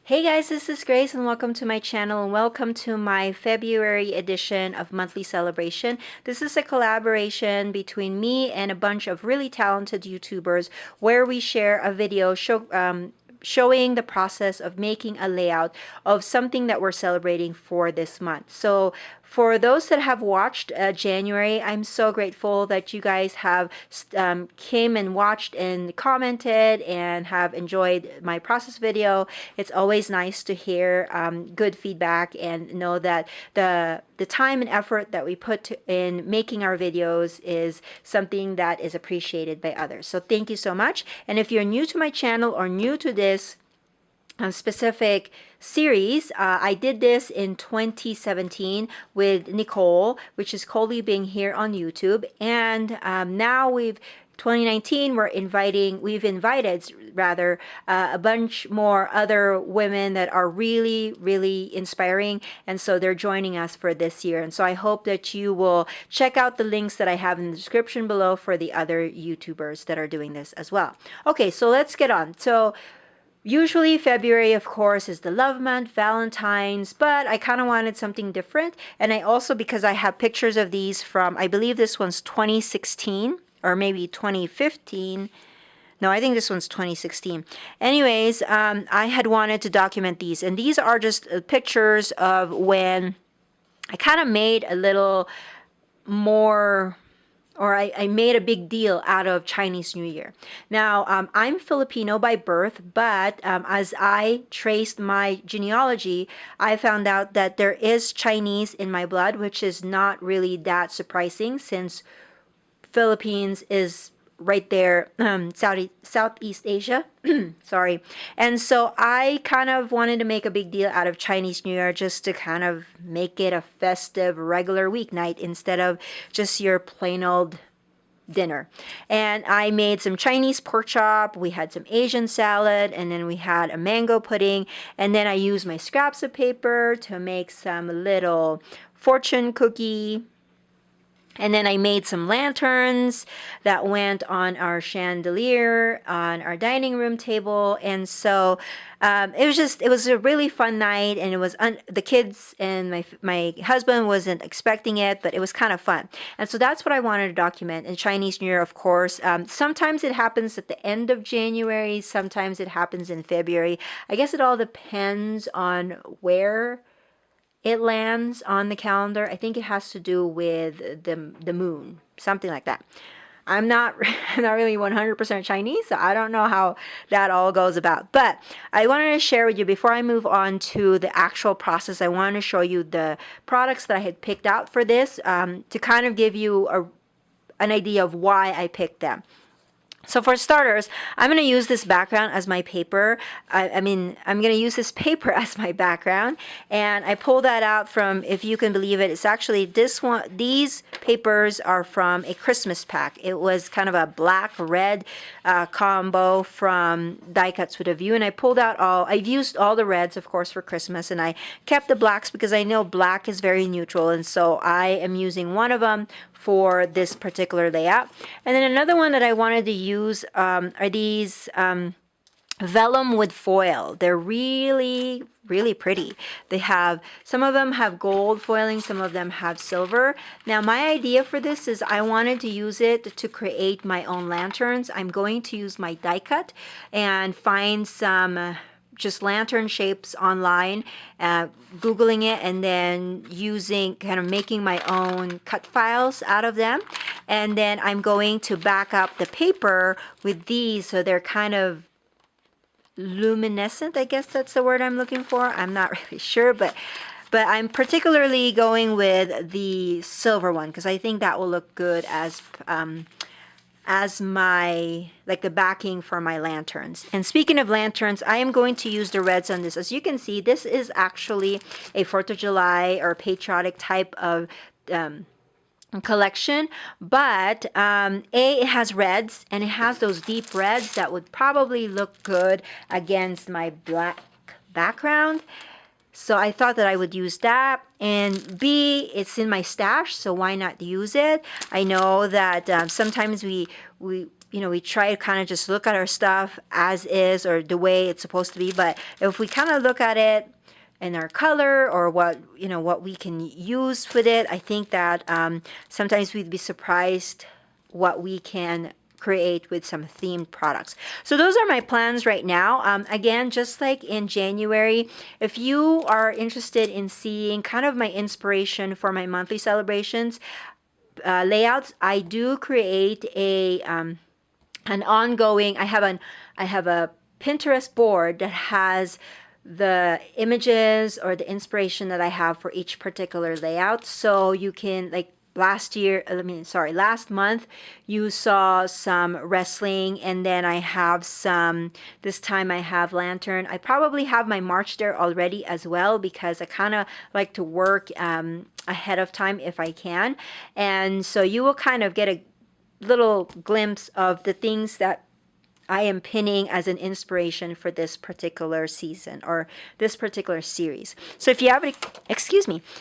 Hey guys, this is Grace and welcome to my channel and welcome to my February edition of Monthly Celebration. This is a collaboration between me and a bunch of really talented YouTubers where we share a video showing the process of making a layout of something that we're celebrating for this month. So for those that have watched January, I'm so grateful that you guys have came and watched and commented and have enjoyed my process video. It's always nice to hear good feedback and know that the time and effort that we put in making our videos is something that is appreciated by others. So thank you so much. And if you're new to my channel or new to this specific series, I did this in 2017 with Nicole, which is ColieBing here on YouTube, and now 2019 we've invited rather a bunch more other women that are really inspiring, and so they're joining us for this year. And so I hope that you will check out the links that I have in the description below for the other YouTubers that are doing this as well. Okay, so let's get on. So usually February, of course, is the love month, Valentine's, but I kind of wanted something different. And I also, because I have pictures of these from, I believe this one's 2016 or maybe 2015. No, I think this one's 2016. Anyways, I had wanted to document these. And these are just pictures of when I kind of made a little more, or I made a big deal out of Chinese New Year. Now, I'm Filipino by birth, but as I traced my genealogy, I found out that there is Chinese in my blood, which is not really that surprising since Philippines is right there, Southeast Asia. Sorry. And so I kind of wanted to make a big deal out of Chinese New Year just to kind of make it a festive, regular weeknight instead of just your plain old dinner. And I made some Chinese pork chop, we had some Asian salad, and then we had a mango pudding. And then I used my scraps of paper to make some little fortune cookie. And then I made some lanterns that went on our chandelier, on our dining room table. And so it was a really fun night. And it was, the kids and my husband wasn't expecting it, but it was kind of fun. And so that's what I wanted to document. In Chinese New Year, of course, sometimes it happens at the end of January. Sometimes it happens in February. I guess it all depends on where it lands on the calendar. I think it has to do with the moon, something like that. I'm not really 100% Chinese, so I don't know how that all goes about. But I wanted to share with you before I move on to the actual process. I wanted to show you the products that I had picked out for this to kind of give you an idea of why I picked them. So for starters, I'm going to use this background as my paper. I'm going to use this paper as my background. And I pulled that out from, if you can believe it, it's actually this one. These papers are from a Christmas pack. It was kind of a black-red combo from Die Cuts with a View. And I pulled out I've used all the reds, of course, for Christmas. And I kept the blacks because I know black is very neutral. And so I am using one of them for this particular layout. And then another one that I wanted to use are these vellum with foil. They're really pretty. Some of them have gold foiling, some of them have silver. Now my idea for this is I wanted to use it to create my own lanterns. I'm going to use my die cut and find some just lantern shapes online, Googling it, and then kind of making my own cut files out of them. And then I'm going to back up the paper with these so they're kind of luminescent. I guess that's the word I'm looking for. I'm not really sure, but I'm particularly going with the silver one because I think that will look good as my, like the backing for my lanterns. And speaking of lanterns, I am going to use the reds on this. As you can see, this is actually a 4th of July or patriotic type of collection, but it has reds and it has those deep reds that would probably look good against my black background. So I thought that I would use that. And B, it's in my stash, so why not use it? I know that sometimes we we try to kind of just look at our stuff as is or the way it's supposed to be. But if we kind of look at it in our color or what we can use with it, I think that sometimes we'd be surprised what we can create with some themed products. So those are my plans right now. Again, just like in January, if you are interested in seeing kind of my inspiration for my monthly celebrations layouts, I do create an ongoing. I have a Pinterest board that has the images or the inspiration that I have for each particular layout. So you can, like, last month you saw some wrestling, and then I have some, this time I have lantern. I probably have my March there already as well, because I kind of like to work ahead of time if I can. And so you will kind of get a little glimpse of the things that I am pinning as an inspiration for this particular season or this particular series. So if you have any,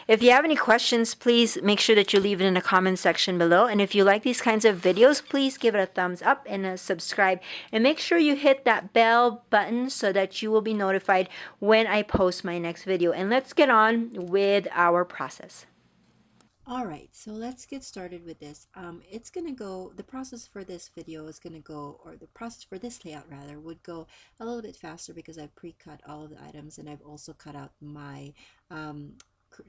if you have any questions, please make sure that you leave it in the comment section below. And if you like these kinds of videos, please give it a thumbs up and a subscribe. And make sure you hit that bell button so that you will be notified when I post my next video. And let's get on with our process. All right, so let's get started with this. It's gonna go, the process for this video is gonna go, or the process for this layout rather, would go a little bit faster because I've pre-cut all of the items, and I've also cut out my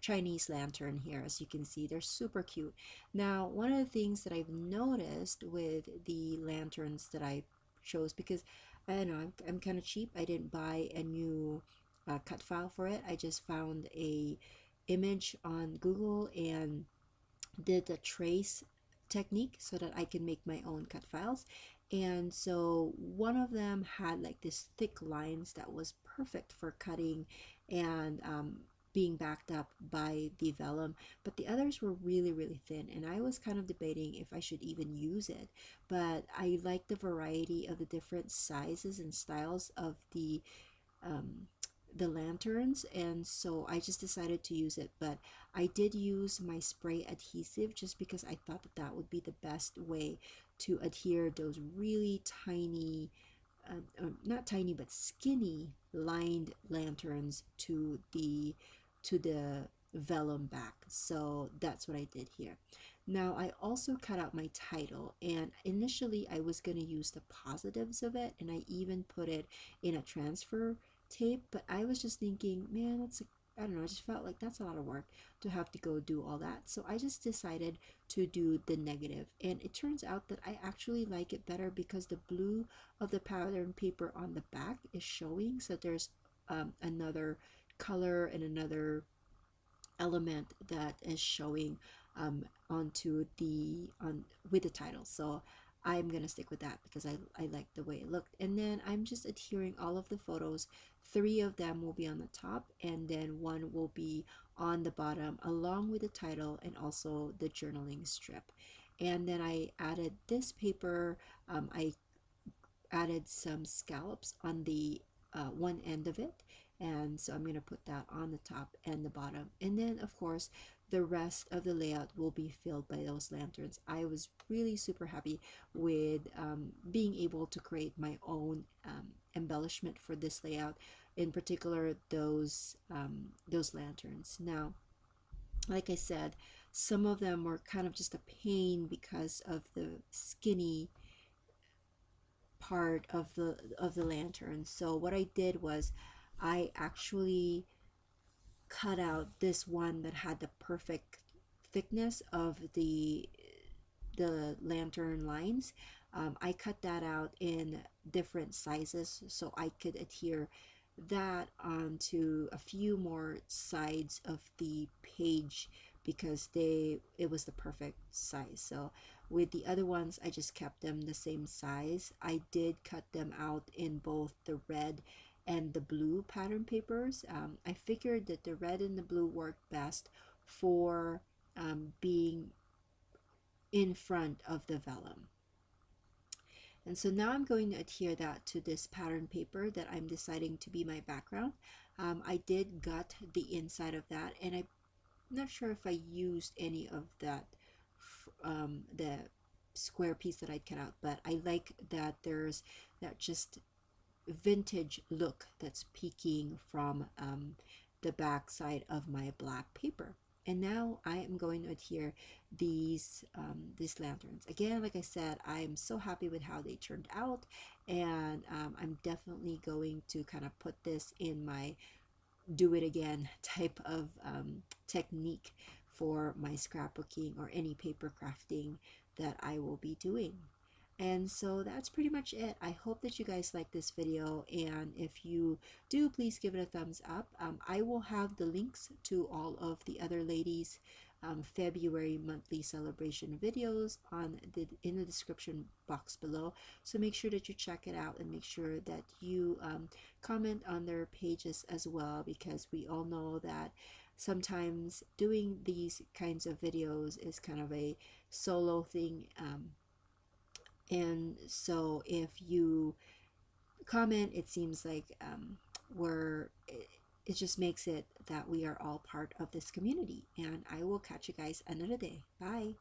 Chinese lantern here. As you can see, they're super cute. Now, one of the things that I've noticed with the lanterns that I chose, because I don't know, I'm kind of cheap. I didn't buy a new cut file for it. I just found a image on Google and did the trace technique so that I can make my own cut files. And so one of them had like this thick lines that was perfect for cutting and being backed up by the vellum, but the others were really, really thin, and I was kind of debating if I should even use it. But I like the variety of the different sizes and styles of um, the lanterns, and so I just decided to use it. But I did use my spray adhesive just because I thought that that would be the best way to adhere those really tiny not tiny but skinny lined lanterns to the vellum back. So that's what I did here. Now I also cut out my title, and initially I was going to use the positives of it, and I even put it in a transfer tape, but I was just thinking, man, I don't know, I just felt like that's a lot of work to have to go do all that. So I just decided to do the negative, and it turns out that I actually like it better because the blue of the pattern paper on the back is showing, so there's another color and another element that is showing onto the on with the title. So I'm gonna stick with that because I like the way it looked. And then I'm just adhering all of the photos. 3 of them will be on the top, and then 1 will be on the bottom along with the title and also the journaling strip. And then I added this paper. I added some scallops on the one end of it, and so I'm going to put that on the top and the bottom. And then of course the rest of the layout will be filled by those lanterns. I was really super happy with being able to create my own embellishment for this layout, in particular those lanterns. Now, like I said, some of them were kind of just a pain because of the skinny part of the lantern. So what I did was I actually cut out this one that had the perfect thickness of the lantern lines. I cut that out in different sizes so I could adhere that onto a few more sides of the page because it was the perfect size. So with the other ones, I just kept them the same size. I did cut them out in both the red and the blue pattern papers. I figured that the red and the blue worked best for being in front of the vellum. And so now I'm going to adhere that to this pattern paper that I'm deciding to be my background. I did gut the inside of that, and I'm not sure if I used any of that the square piece that I'd cut out, but I like that there's that just vintage look that's peeking from the back side of my black paper. And now I am going to adhere these lanterns. Again, like I said, I'm so happy with how they turned out, and I'm definitely going to kind of put this in my do it again type of technique for my scrapbooking or any paper crafting that I will be doing. And so that's pretty much it. I hope that you guys like this video, and if you do, please give it a thumbs up. I will have the links to all of the other ladies' February monthly celebration videos in the description box below. So make sure that you check it out, and make sure that you comment on their pages as well, because we all know that sometimes doing these kinds of videos is kind of a solo thing. And so if you comment, it seems like it just makes it that we are all part of this community. And I will catch you guys another day. Bye.